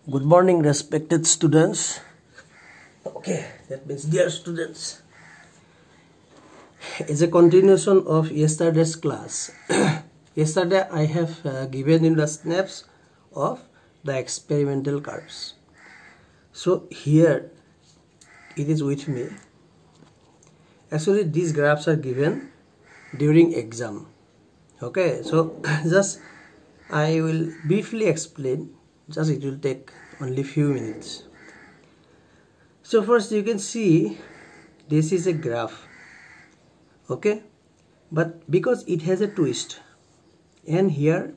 Good morning, respected students. Okay, that means dear students. It's a continuation of yesterday's class. Yesterday I have given you the snaps of the experimental curves. So here it is with me. Actually these graphs are given during exam. Okay, so just I will briefly explain. Just it will take only few minutes. So first you can see this is a graph. Okay, but because it has a twist, and here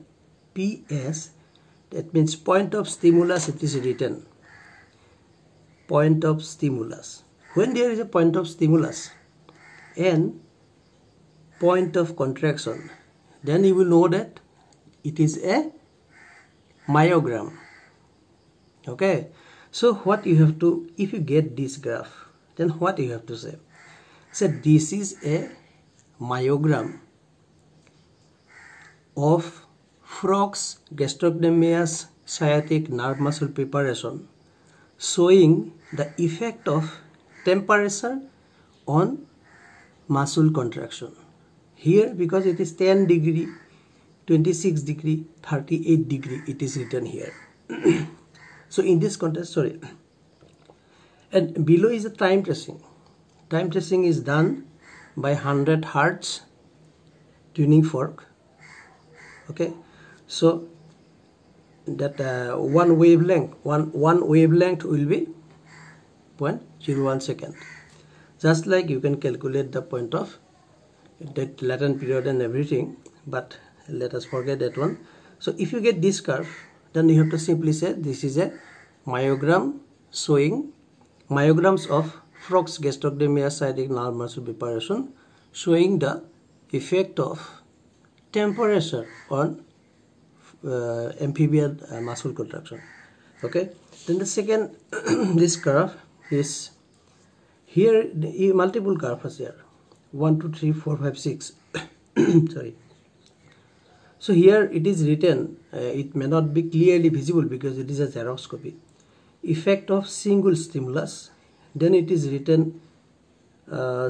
PS, that means point of stimulus, it is written point of stimulus. When there is a point of stimulus and point of contraction, then you will know that it is a myogram. Okay, so what you have to, if you get this graph, then what you have to say? So this is a myogram of Frogs gastrocnemius sciatic nerve muscle preparation, showing the effect of temperature on muscle contraction. Here, because it is 10 degree, 26 degree, 38 degree, it is written here. So in this context, and below is the time tracing. Time tracing is done by 100 Hertz tuning fork. Okay, so that one wavelength will be 0.01 second. Just like you can calculate the point of that latent period and everything, but let us forget that one. So if you get this curve, then you have to simply say this is a myogram showing myograms of Frogs gastrocnemius sciatic nerve muscle preparation, showing the effect of temperature on amphibian muscle contraction. Okay, then the second this curve is here, the multiple curves here, 1 2 3 4 5 6 sorry. So here it is written, it may not be clearly visible because it is a xeroscopy, effect of single stimulus. Then it is written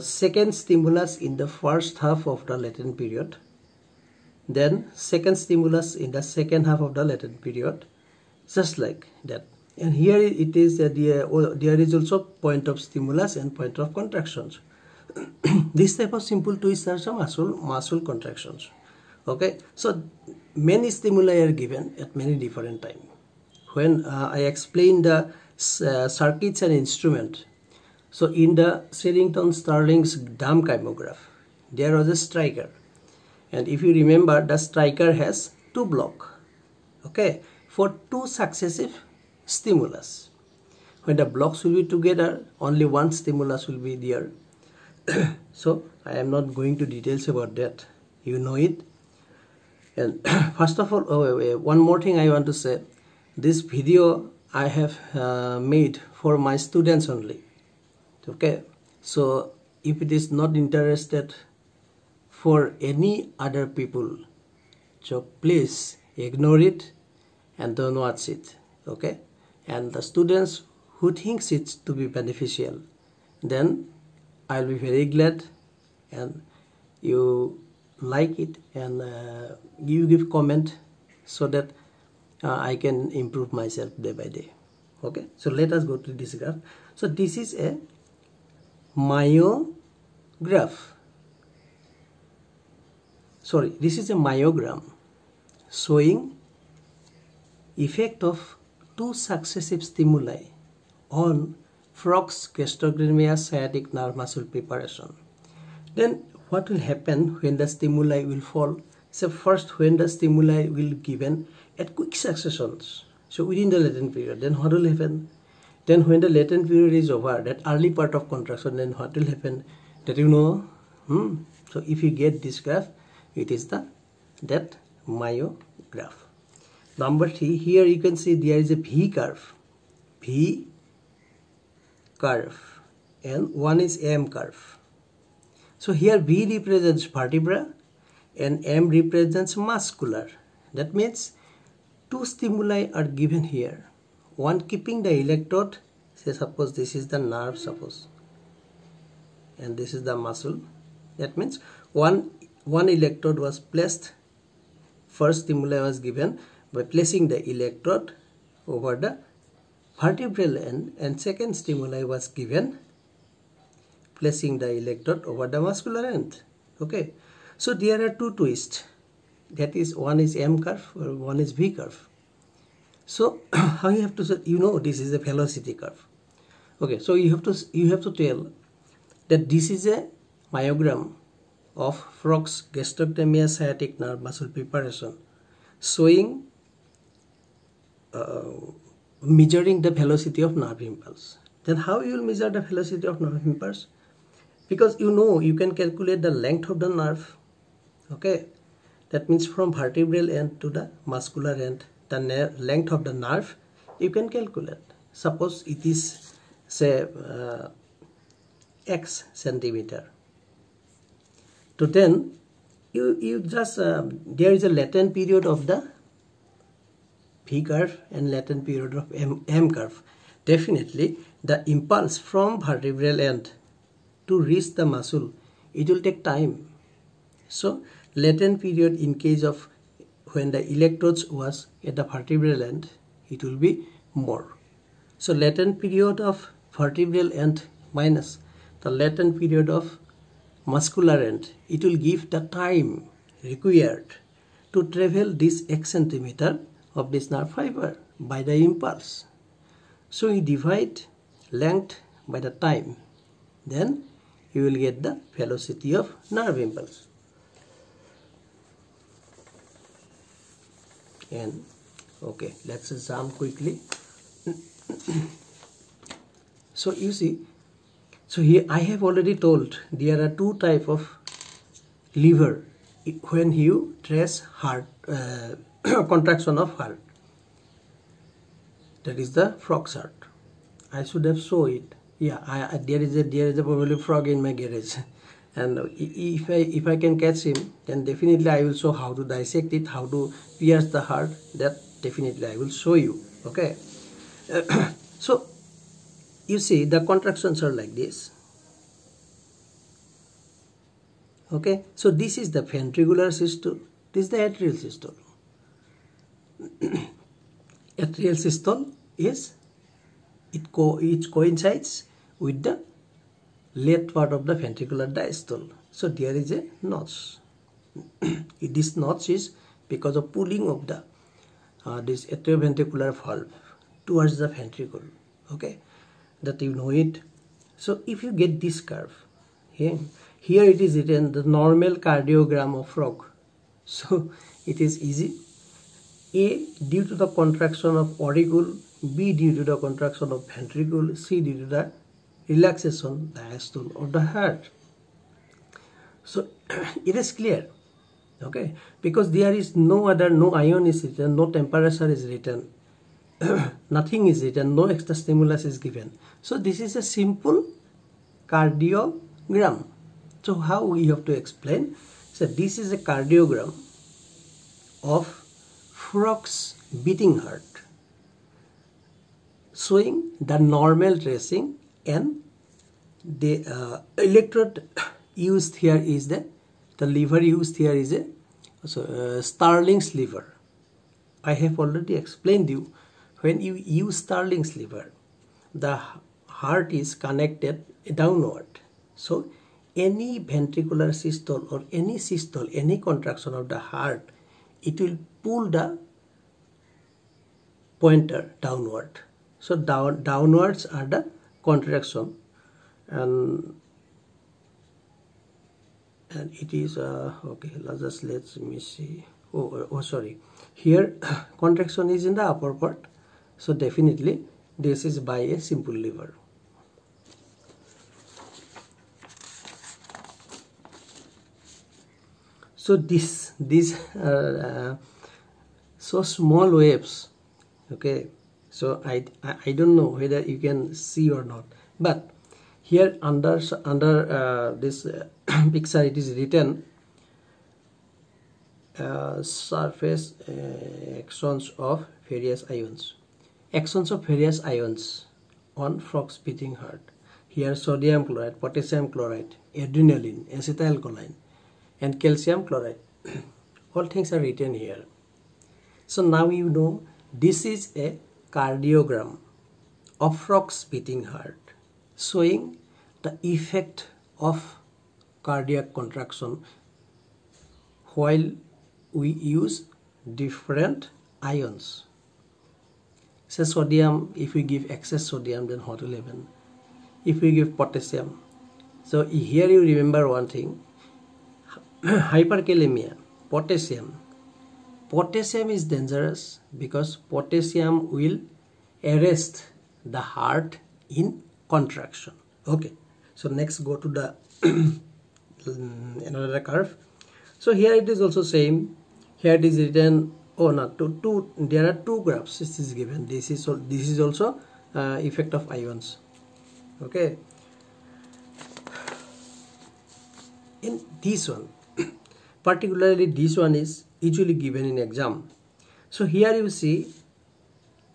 second stimulus in the first half of the latent period, then second stimulus in the second half of the latent period, just like that. And here it is there is also point of stimulus and point of contractions. This type of simple twists are some muscle contractions. Okay, so many stimuli are given at many different times. When I explain the circuits and instrument, so in the Sherrington-Starling's dam kymograph, there was a striker, and if you remember, the striker has two blocks. Okay, for two successive stimulus. When the blocks will be together, only one stimulus will be there. So I am not going to details about that. You know it. And first of all, one more thing I want to say. This video I have made for my students only. Okay, so if it is not interested for any other people, so please ignore it and don't watch it. Okay, and the students who thinks it to be beneficial, then I'll be very glad, and you like it and you give comment so that I can improve myself day by day. Okay, so let us go to this graph. So this is a this is a myogram showing effect of two successive stimuli on Frogs gastrocnemius sciatic nerve muscle preparation. Then what will happen when the stimuli will fall? So first, when the stimuli will given at quick successions, so within the latent period, then what will happen? Then when the latent period is over, that early part of contraction, then what will happen? That you know. So if you get this graph, it is that myograph. Number 3, here you can see there is a V curve, and one is M curve. So here V represents vertebra and M represents muscular. That means two stimuli are given here. one keeping the electrode, say suppose this is the nerve, suppose, and this is the muscle. That means one electrode was placed. First stimuli was given by placing the electrode over the vertebral end, and second stimuli was given placing the electrode over the muscular end. Okay, so there are two twists. That is, one is M curve or one is V curve. So how you have to say, this is a velocity curve. Okay, so you have to tell that this is a myogram of Frogg's gastrocnemius sciatic nerve muscle preparation, showing measuring the velocity of nerve impulse. Then how you will measure the velocity of nerve impulse? Because you can calculate the length of the nerve. Okay, that means from vertebral end to the muscular end, the length of the nerve you can calculate. Suppose it is, say, X centimeter. So then you just there is a latent period of the V curve and latent period of M curve. Definitely the impulse from vertebral end to reach the muscle, it will take time. So latent period in case of when the electrodes was at the vertebral end, it will be more. So latent period of vertebral end minus the latent period of muscular end, it will give the time required to travel this X centimeter of this nerve fiber by the impulse. So you divide length by the time, then you will get the velocity of nerve impulse. And okay, let's jump quickly. So you see, so here I have already told there are two types of lever when you trace heart contraction of heart. That is the frog's heart. I should have shown it. Yeah, there is a probably frog in my garage, and if I can catch him, then definitely I will show how to dissect it, how to pierce the heart. That definitely I will show you. Okay. So you see the contractions are like this. Okay, so this is the ventricular systole, this is the atrial systole. Atrial systole is it coincides with the left part of the ventricular diastole. So there is a notch. This notch is because of pulling of the this atrioventricular valve towards the ventricle. Okay, that you know it. So if you get this curve here it is written the normal cardiogram of frog. So it is easy. A due to the contraction of auricle, B due to the contraction of ventricle, C due to the relaxation diastole of the heart. So it is clear. Okay, because there is no ion is written, no temperature is written, nothing is written, no extra stimulus is given. So this is a simple cardiogram. So how we have to explain? So this is a cardiogram of frog's beating heart, showing the normal tracing, and the electrode used here is the lever used here is a Starling's lever. I have already explained you, when you use Starling's lever, the heart is connected downward. So any ventricular systole or any systole, any contraction of the heart, it will pull the pointer downward. So downwards are the contraction, and it is okay. Let me see. Oh, sorry. Here contraction is in the upper part. So definitely this is by a simple lever. So these are so small waves. Okay, so I don't know whether you can see or not, but here under this picture it is written surface actions of various ions. actions of various ions on frogs beating heart. Here sodium chloride, potassium chloride, adrenaline, acetylcholine, and calcium chloride. All things are written here. So now you know this is a cardiogram of frogs beating heart, showing the effect of cardiac contraction while we use different ions. Say sodium, if we give excess sodium, then what will happen? If we give potassium, so here you remember one thing, hyperkalemia, potassium is dangerous because potassium will arrest the heart in contraction. Okay, so next go to the another curve. So here it is also same. Here it is written, oh no, there are two graphs. This is given. This is also effect of ions. Okay. In this one, particularly this one is usually given in exam. So here you see,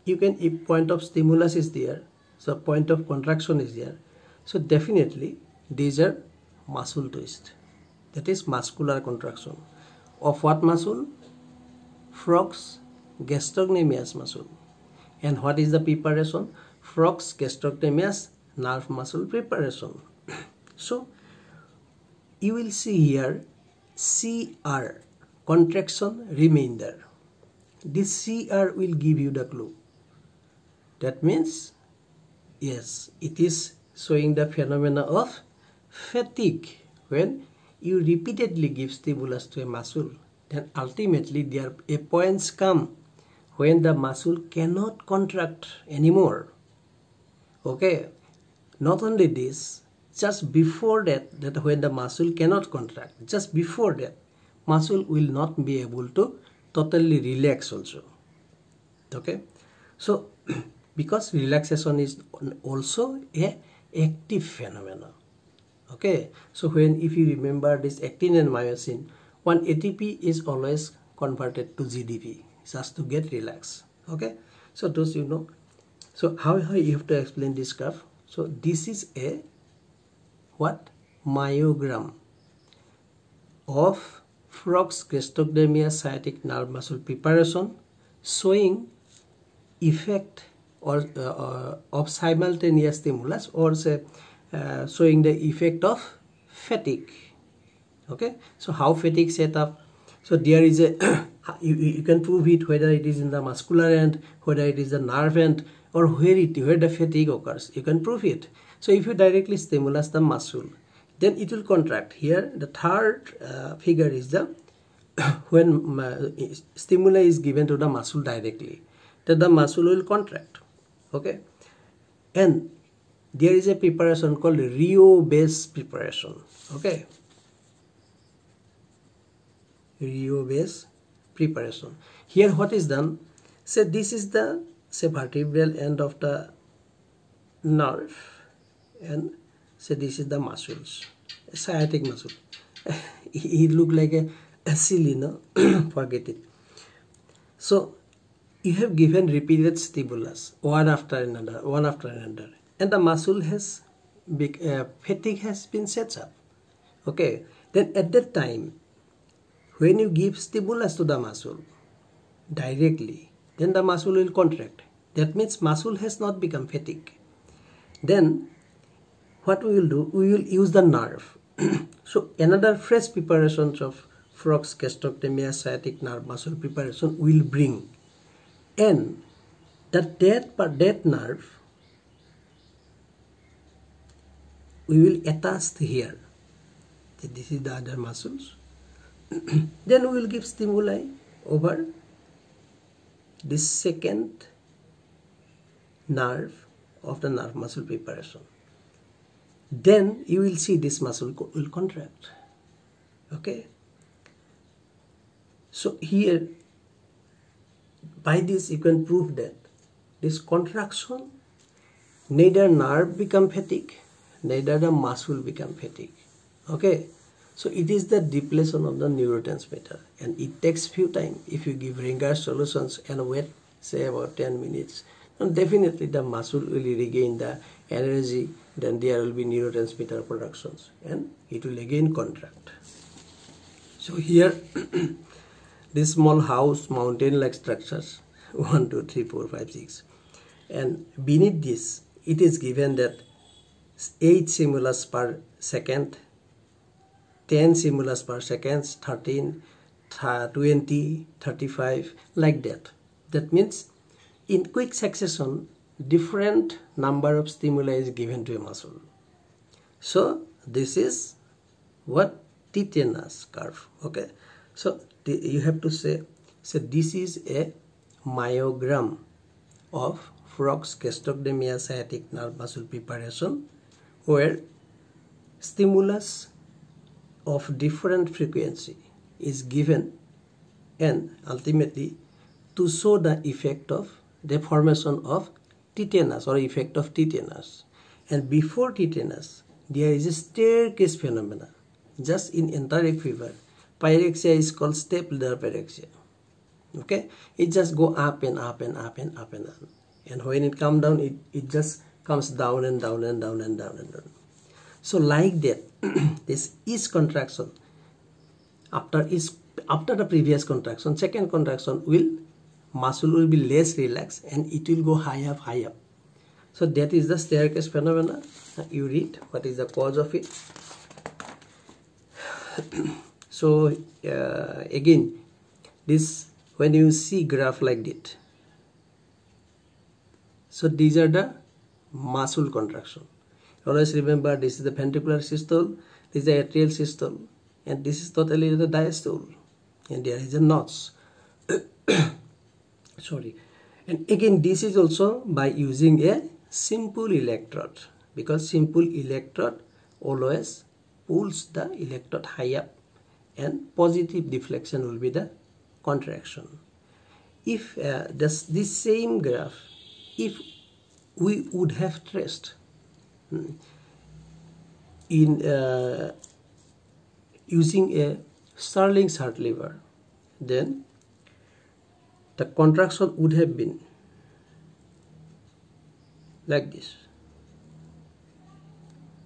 you can, if point of stimulus is there, so point of contraction is there. So definitely these are muscle twist. That is muscular contraction. Of what muscle? Frogs gastrocnemius muscle. And what is the preparation? Frogs gastrocnemius nerve muscle preparation. So you will see here CR, contraction remainder. This CR will give you the clue. That means, yes, it is showing the phenomena of fatigue. When you repeatedly give stimulus to a muscle, then ultimately there a points come when the muscle cannot contract anymore. Okay, not only this, just before that when the muscle cannot contract, just before that, muscle will not be able to totally relax also. Okay, so because relaxation is also a active phenomena. Okay, so when, if you remember this actin and myosin, one ATP is always converted to GDP just to get relaxed. Okay, so those you know. So how you have to explain this graph? So this is a what? Myogram of frogs gastrocnemius sciatic nerve muscle preparation, showing effect or of simultaneous stimulus, or say showing the effect of fatigue. Okay, so how fatigue set up? So there is a you can prove it whether it is in the muscular end, whether it is the nerve end, or where the fatigue occurs. You can prove it. So if you directly stimulus the muscle, then it will contract. Here the third figure is the when stimuli is given to the muscle directly, then the muscle will contract. Okay, and there is a preparation called Rio-based preparation. Okay, Rio-based preparation. Here what is done? Say this is the vertebral end of the nerve, and say this is the muscles, sciatic muscle. It look like a silly, no? Forget it. So you have given repeated stimulus one after another, and the muscle has fatigue has been set up. Okay, then at that time, when you give stimulus to the muscle directly, then the muscle will contract. That means muscle has not become fatigue. Then what we will do? We will use the nerve. So another fresh preparations of frogs gastrocnemius sciatic nerve muscle preparation will bring, and that nerve we will attach here. This is the other muscles. Then we will give stimuli over this second nerve of the nerve muscle preparation. Then you will see this muscle will contract. Okay, so here by this you can prove that this contraction, neither nerve become fatigue, neither the muscle become fatigue. Okay, so it is the depletion of the neurotransmitter, and it takes few time. If you give Ringer solutions and wait say about 10 minutes, and definitely the muscle will regain the energy, then there will be neurotransmitter productions and it will again contract. So here this small house, mountain like structures 1, 2, 3, 4, 5, 6, and beneath this it is given that 8 stimulus per second, 10 stimulus per second, 13, 20, 35, like that. That means in quick succession different number of stimuli is given to a muscle. So this is what tetanus curve. Okay, so you have to say this is a myogram of frog's gastrocnemius sciatic nerve muscle preparation, where stimulus of different frequency is given and ultimately to show the effect of the formation of tetanus or effect of tetanus. And before tetanus there is a staircase phenomena just in enteric fever. Pyrexia is called step ladder pyrexia. Okay, it just go up and up and up and up and up, and when it come down it just comes down and down and down and down and down. So like that this is contraction after the previous contraction, second contraction muscle will be less relaxed and it will go high up, high up. So that is the staircase phenomena. You read what is the cause of it. So again, this, when you see graph like that, so these are the muscle contraction. Always remember, this is the ventricular systole, this is the atrial systole, and this is totally the diastole, and there is a notch. Sorry. And again, this is also by using a simple electrode, because simple electrode always pulls the electrode high up and positive deflection will be the contraction. If this same graph, if we would have traced in using a Starling's heart lever, then the contraction would have been like this.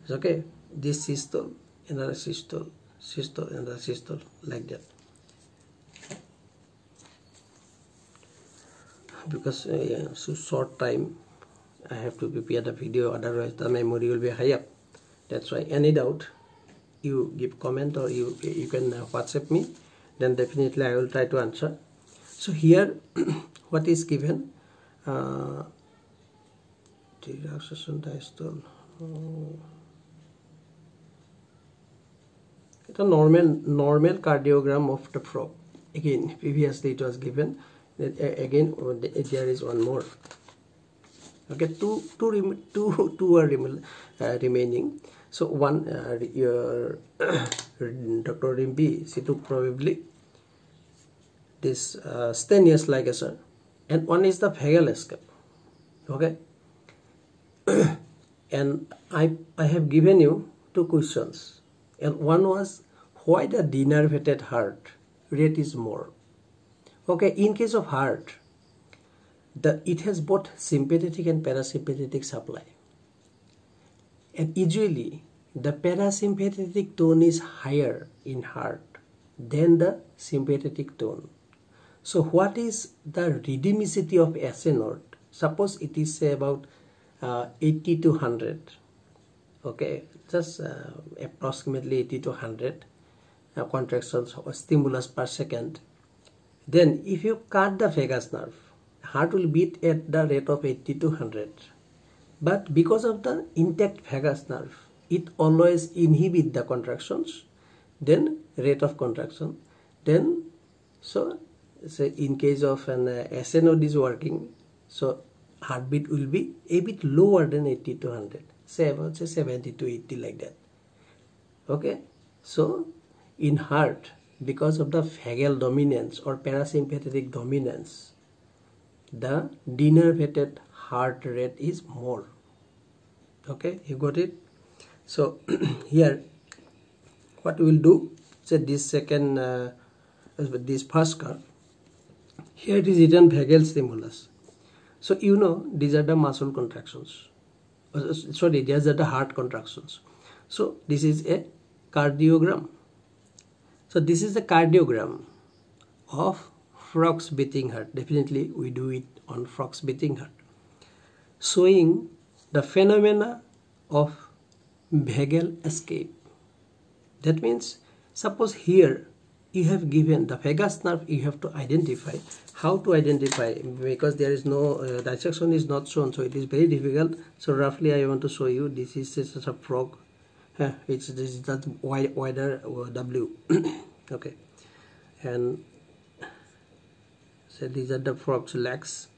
It's okay. This systole, another systole, systole, another systole, like that. Because so short time, I have to prepare the video, otherwise the memory will be high up. That's why any doubt, you give comment or you can WhatsApp me, then definitely I will try to answer. So here what is given, relaxation diastole, it's a normal cardiogram of the frog. Again, previously it was given. Again, there is one more. Okay, two are remaining. So one, your Dr. Rimpi, she took probably this Stenius ligature, and one is the vagal escape. Okay, and I have given you two questions, and one was why the denervated heart rate is more. Okay, in case of heart, it has both sympathetic and parasympathetic supply, and usually the parasympathetic tone is higher in heart than the sympathetic tone. So what is the redemicity of Asynod? Suppose it is say about 80 to 100. Okay, just approximately 80 to 100 contractions or stimulus per second. Then if you cut the vagus nerve, heart will beat at the rate of 80 to 100. But because of the intact vagus nerve, it always inhibits the contractions, then rate of contraction. Then, so say in case of an Asynod is working, so heartbeat will be a bit lower than 80 to 100, say about 70 to 80, like that. Okay, so in heart, because of the vagal dominance or parasympathetic dominance, the denervated heart rate is more. Okay, you got it? So here what we will do, say this second, this first curve, here it is written vagal stimulus. So you know these are the muscle contractions. Sorry, these are the heart contractions. So this is a cardiogram. So this is the cardiogram of frog's beating heart. Definitely we do it on frog's beating heart, showing the phenomena of vagal escape. That means, suppose here you have given the vagus nerve, you have to identify. How to identify? Because there is no dissection is not shown, so it is very difficult. So roughly I want to show you. This is just a frog. This is that wider W. Okay, and so these are the frog's legs.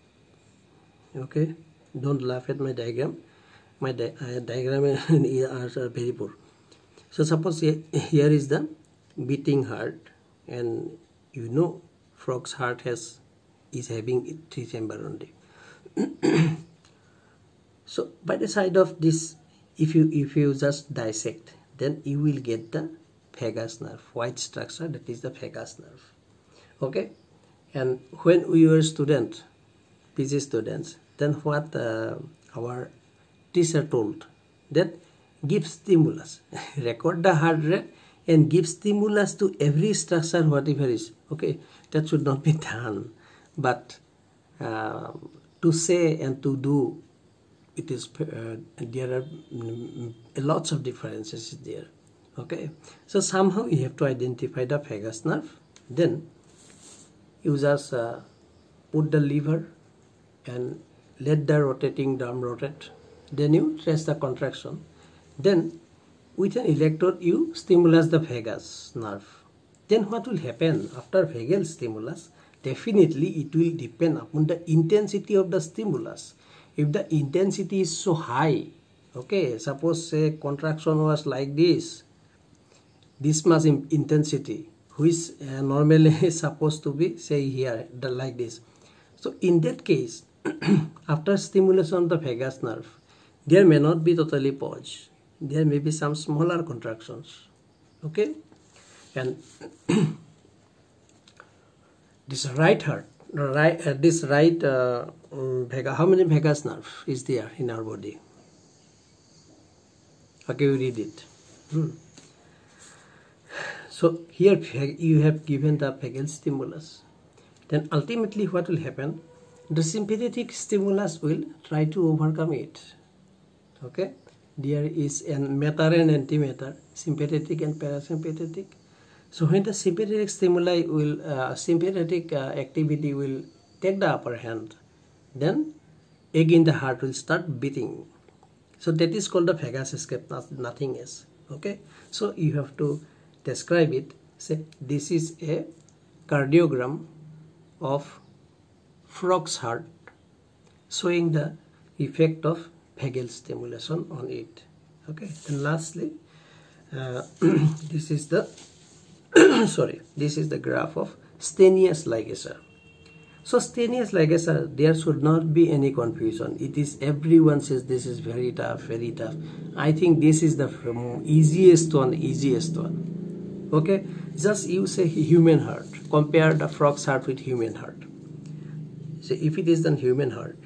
Okay, don't laugh at my diagram. My diagram are very poor. So suppose here is the beating heart, and you know frog's heart is having 3 chambers only. So by the side of this, if you just dissect, then you will get the vagus nerve, white structure, that is the vagus nerve. Okay, and when we were students, PG students, then what our teacher told, that give stimulus, record the heart rate and give stimulus to every structure whatever is. Okay, that should not be done, but to say and to do, it is there are lots of differences there. Okay, so somehow you have to identify the vagus nerve. Then you just put the lever and let the rotating drum rotate. Then you trace the contraction. Then with an electrode you stimulate the vagus nerve. Then what will happen after vagal stimulus? Definitely it will depend upon the intensity of the stimulus. If the intensity is so high, okay, suppose say contraction was like this much intensity, which normally is supposed to be say here like this. So in that case, after stimulation of the vagus nerve, there may not be totally pause. There may be some smaller contractions. Okay, and this right heart, this right vagus, how many vagus nerve is there in our body? Okay, we read it. So here you have given the vagal stimulus. Then ultimately what will happen? The sympathetic stimulus will try to overcome it. Okay, there is an matter and antimatter, sympathetic and parasympathetic. So when the sympathetic stimuli will, sympathetic activity will take the upper hand, then again the heart will start beating. So that is called the vagus escape, nothing else. Okay, so you have to describe it. Say this is a cardiogram of frog's heart, showing the effect of vagal stimulation on it. Okay, and lastly, this is the this is the graph of staneous ligature. So staneous ligature, there should not be any confusion. It is, everyone says this is very tough, very tough. I think this is the easiest one. Okay, just use a human heart. Compare the frog's heart with human heart. So if it is the human heart,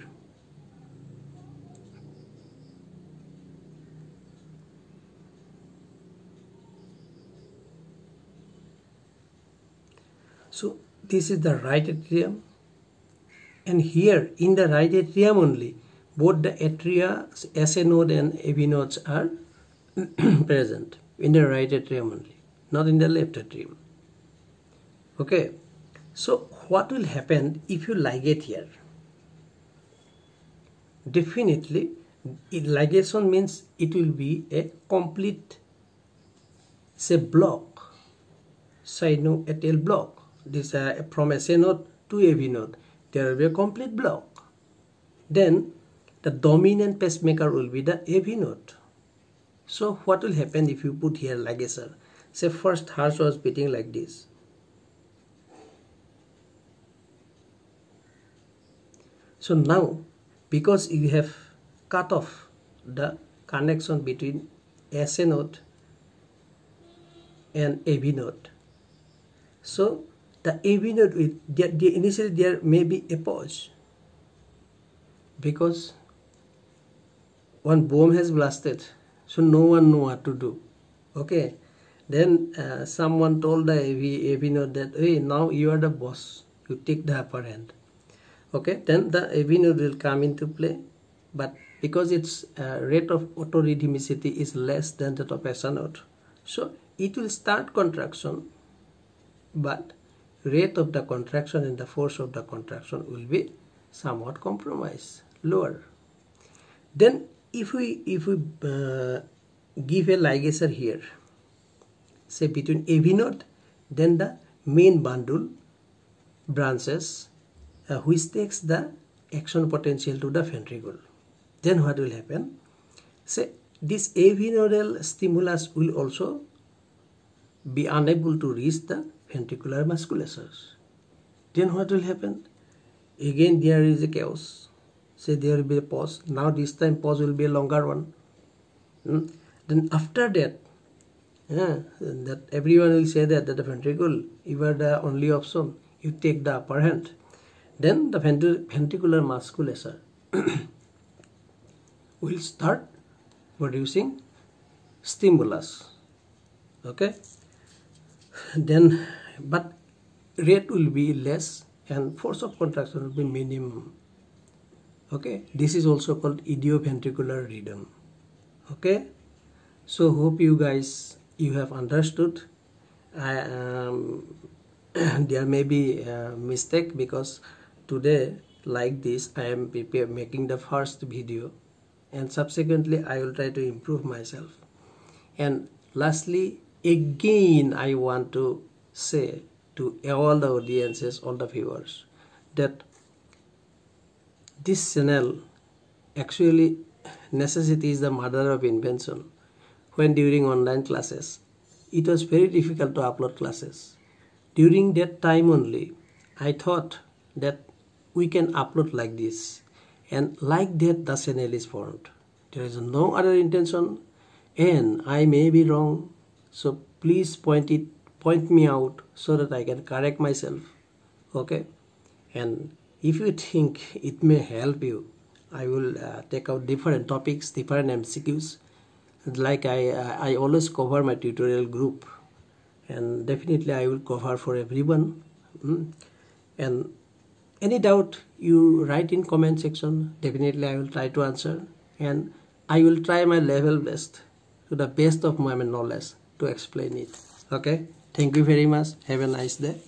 so this is the right atrium, and here in the right atrium only, both the atria, asynod and avinodes are present in the right atrium only, not in the left atrium. Okay, so what will happen if you ligate here? Definitely, ligation means it will be a complete, say, block, sinoatrial block. This from asynod to avinode, there will be a complete block. Then the dominant pacemaker will be the avinode. So what will happen if you put here ligature? Say first heart was beating like this. So now, because you have cut off the connection between asynode and avinode, so the avinode will, initially there may be a pause. because one bomb has blasted, so no one know what to do. Okay, then someone told the AV node that, hey, now you are the boss, you take the upper hand. Okay, then the AV node will come into play, but because its rate of auto redemicity is less than that of Asynod, so it will start contraction, but rate of the contraction and the force of the contraction will be somewhat compromised, lower. Then if we give a ligature here, say between AV node, then the main bundle branches which takes the action potential to the ventricle, then what will happen? Say this AV nodal stimulus will also be unable to reach the ventricular musculatures. Then what will happen? Again there is a chaos. Say there will be a pause. Now this time pause will be a longer one. Then after that, that everyone will say that the ventricle, you are the only option, you take the upper hand. Then the ventricular musculature will start producing stimulus. Okay, then but rate will be less and force of contraction will be minimum. Okay, this is also called idioventricular rhythm. Okay, so hope you guys have understood. There may be a mistake because today like this I am making the first video, and subsequently I will try to improve myself. And lastly, again I want to say to all the audiences, all the viewers, that this channel, actually necessity is the mother of invention. When during online classes it was very difficult to upload classes, during that time only I thought that we can upload like this, and like that the channel is formed. There is no other intention, and I may be wrong, so please point me out so that I can correct myself. Okay, and if you think it may help you, I will take out different topics, different MCQs, like I always cover my tutorial group, and definitely I will cover for everyone. And any doubt you write in comment section, definitely I will try to answer, and I will try my level best, to the best of my knowledge, to explain it. Okay, thank you very much. Have a nice day.